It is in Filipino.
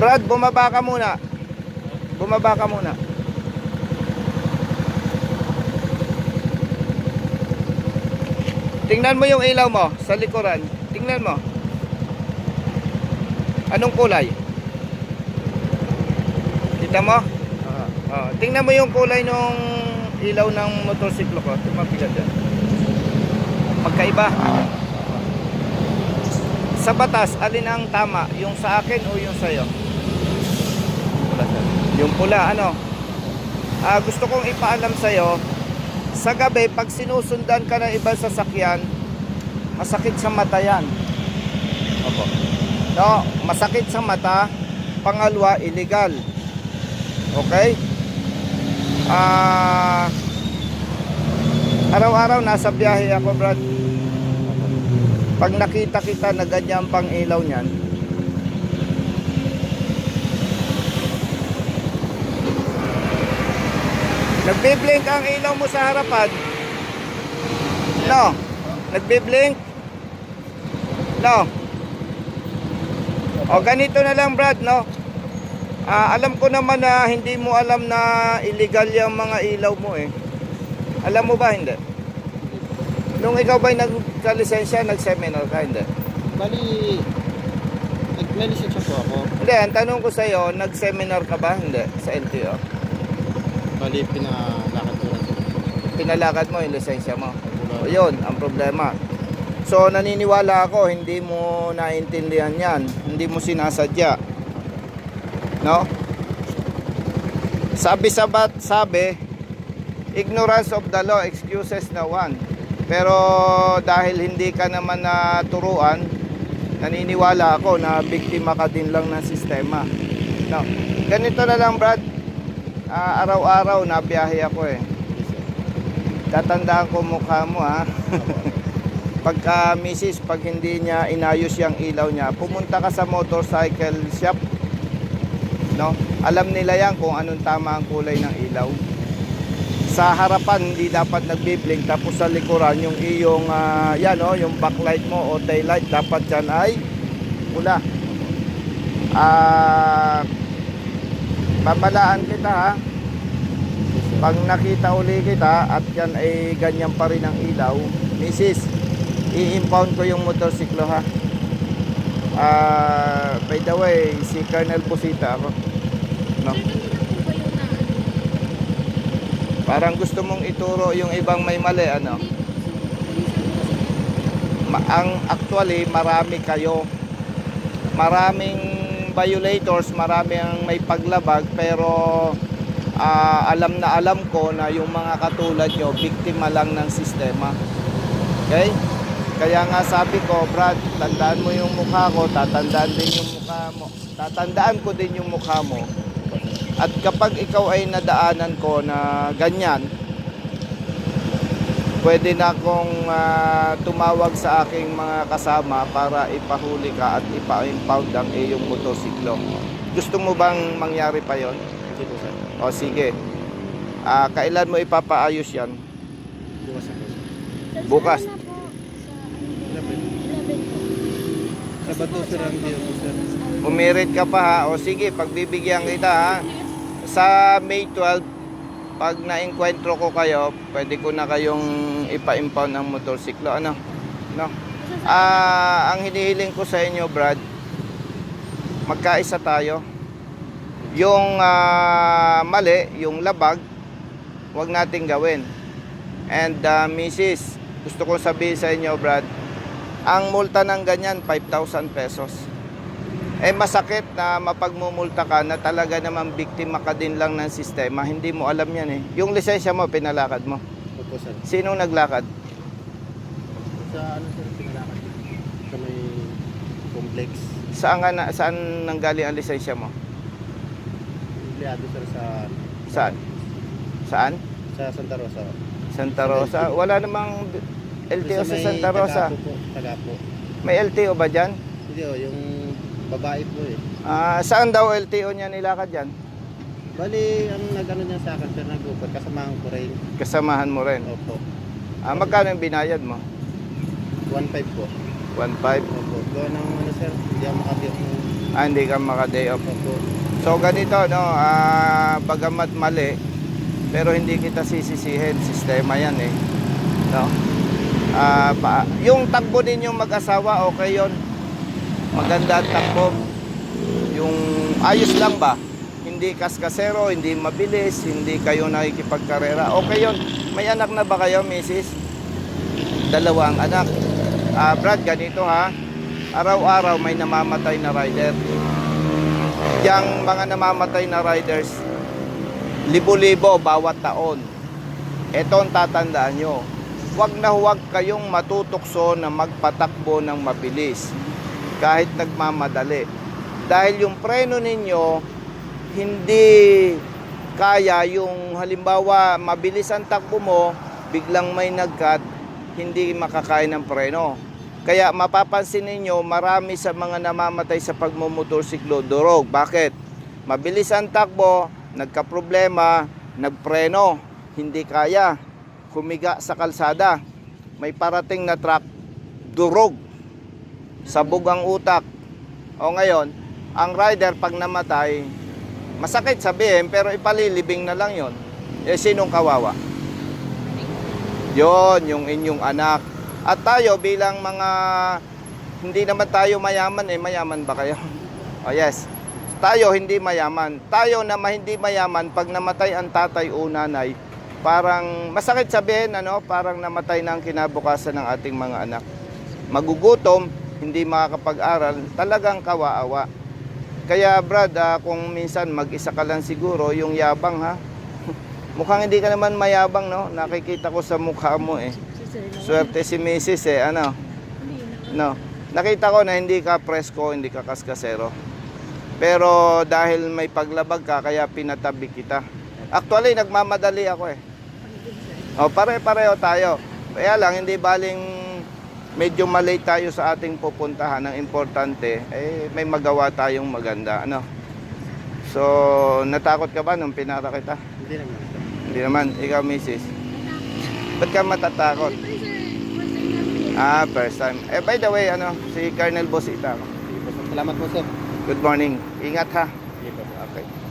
Brad, bumaba ka muna. Bumaba ka muna. Tingnan mo yung ilaw mo sa likuran. Tingnan mo. Anong kulay? Kita mo? Tingnan mo yung kulay ng ilaw ng motorsiklo ko. Tumapigat dyan. Magkaiba. Sa batas, alin ang tama? Yung sa akin o yung sa'yo? Yung pula, ano? Gusto kong ipaalam sa'yo, sa gabi, pag sinusundan ka ng ibang sasakyan, masakit sa mata yan. Opo. No, masakit sa mata. Pangalawa, illegal. Okay? Araw-araw nasa biyahe ako, Brad. Pag nakita kita na ganyan pang ilaw niyan, nagbe-blink ang ilaw mo sa harapan. No. Nagbe-blink. No. O ganito na lang, Brad, no. Alam ko naman na hindi mo alam na illegal yung mga ilaw mo eh. Alam mo ba hindi? Nung ikaw ba'y nagka-lisensya, nag-seminar ka, hindi? Bali, may lisensya po ako. Hindi, ang tanong ko sa'yo, nag-seminar ka ba? Hindi, sa LTO. Bali, pinalakad ko lang. Pinalakad mo yung lisensya mo. O yun, ang problema. So, naniniwala ako, hindi mo naintindihan yan. Hindi mo sinasadya. No? Sabi, ignorance of the law, excuses no one. Pero dahil hindi ka naman naturuan, naniniwala ako na biktima ka din lang ng sistema. No. Ganito na lang, Brad. Araw-araw nabiyahe ako eh. Tatandaan ko mukha mo ha. Pagka misis, pag hindi niya inayos yung ilaw niya, pumunta ka sa motorcycle shop. No? Alam nila yan kung anong tama ang kulay ng ilaw. Sa harapan hindi dapat nagbi-blink, tapos sa likuran yung iyong yan oh, yung backlight mo o taillight dapat yan ay pula. Babalaan kita ha. Pag nakita uli kita at yan ay ganyan pa rin ang ilaw, misis, i-impound ko yung motorsiklo ha. By the way, si Colonel Busita ako. No? Parang gusto mong ituro yung ibang may mali, ano? Actually, marami kayo. Maraming violators, marami ang may paglabag, pero alam na alam ko na yung mga katulad nyo, biktima lang ng sistema. Okay? Kaya nga sabi ko, Brad, tandaan mo yung mukha ko, tatandaan din yung mukha mo. Tatandaan ko din yung mukha mo. At kapag ikaw ay nadaanan ko na ganyan, pwede na akong tumawag sa aking mga kasama para ipahuli ka at ipa-impound ang iyong motosiklo. Gusto mo bang mangyari pa yon? Sige po, sir. O sige. Kailan mo ipapaayos yan? Bukas ako. Bukas. Sa bato, sir, ang deal po, sir. Umirit ka pa ha. O sige, pagbibigyan kita ha. Sa May 12, pag na-enkwentro ko kayo, pwede ko na kayong ipa-impound ng motorsiklo. Ano? No? Ang hinihiling ko sa inyo, Brad, magkaisa tayo. Yung mali, yung labag, wag nating gawin. And Mrs., gusto kong sabihin sa inyo, Brad, ang multa ng ganyan, 5,000 pesos. Eh masakit na mapagmumulta ka na talaga naman biktima ka din lang ng sistema. Hindi mo alam yan eh. Yung lisensya mo, pinalakad mo. Opo, sir. Sinong naglakad? Sa ano, sir, pinalakad? Sa may complex. Saan nanggaling ang lisensya mo? Liado, sir, sa... Saan? Saan? Sa Santa Rosa. Santa Rosa? Wala namang LTO sa Santa Rosa. Tagapo. May LTO ba dyan? Hindi, yung babae po eh. Saan daw LTO niya nilakad dyan? Bali, ang nag-ano niya sa akin, sir, nag-upad. Kasamahan ko rin. Kasamahan mo rin. Opo. Magkano yung binayad mo? 1.5 po. 1.5. Opo. Gawa ng ano sir, hindi ako makabiyok ng Hindi ka maka-day off. opo. So ganito, no, bagamat mali, pero hindi kita sisisihin, sistema yan eh. No? Yung takbo ninyong mag-asawa, okay yon. Maganda ang takbo. Yung ayos lang ba? Hindi kaskasero, hindi mabilis, hindi kayo nakikipagkarera. Okay yon. May anak na ba kayo, Mrs.? 2 ang anak. Brad, ganito ha. Araw-araw may namamatay na rider. Yang mga namamatay na riders, libo-libo bawat taon. Ito ang tatandaan nyo. Huwag na huwag kayong matutokso na magpatakbo ng mabilis kahit nagmamadali. Dahil yung preno ninyo, hindi kaya yung halimbawa mabilis ang takbo mo, biglang may nagkat, hindi makakain ng preno. Kaya mapapansin ninyo, marami sa mga namamatay sa pagmumotorsiklo, durog. Bakit? Mabilis ang takbo, nagkaproblema, nagpreno, hindi kaya, humiga sa kalsada. May parating na truck, durog, sabog ang utak. O ngayon, ang rider pag namatay, masakit sabihin, pero ipalilibing na lang yon. Eh, sinong kawawa? Yon, yung inyong anak. At tayo bilang mga, hindi naman tayo mayaman eh, mayaman ba kayo? Oh yes, tayo hindi mayaman. Tayo na hindi mayaman, pag namatay ang tatay o nanay, parang masakit sabihin, ano, parang namatay na ang kinabukasan ng ating mga anak. Magugutom, hindi makakapag-aral, talagang kawawa. Kaya Brad, kung minsan mag-isa ka lang siguro, yung yabang ha, mukhang hindi ka naman mayabang, no? Nakikita ko sa mukha mo eh. Swerte si Mrs. eh, ano? No. Nakita ko na hindi ka presko, hindi ka kaskasero. Pero dahil may paglabag ka, kaya pinatabi kita. Actually, nagmamadali ako eh. O, pare-pareho tayo. Kaya lang, hindi baling medyo malate tayo sa ating pupuntahan. Ang importante, eh, may magawa tayong maganda, ano? So, natakot ka ba nung pinara kita? Hindi naman. Hindi naman. Ikaw, Mrs. Ba't ka matatakot? First time. Eh, by the way, ano, si Colonel Bosita. Salamat po sir. Good morning. Ingat ha. Sige po. Okay.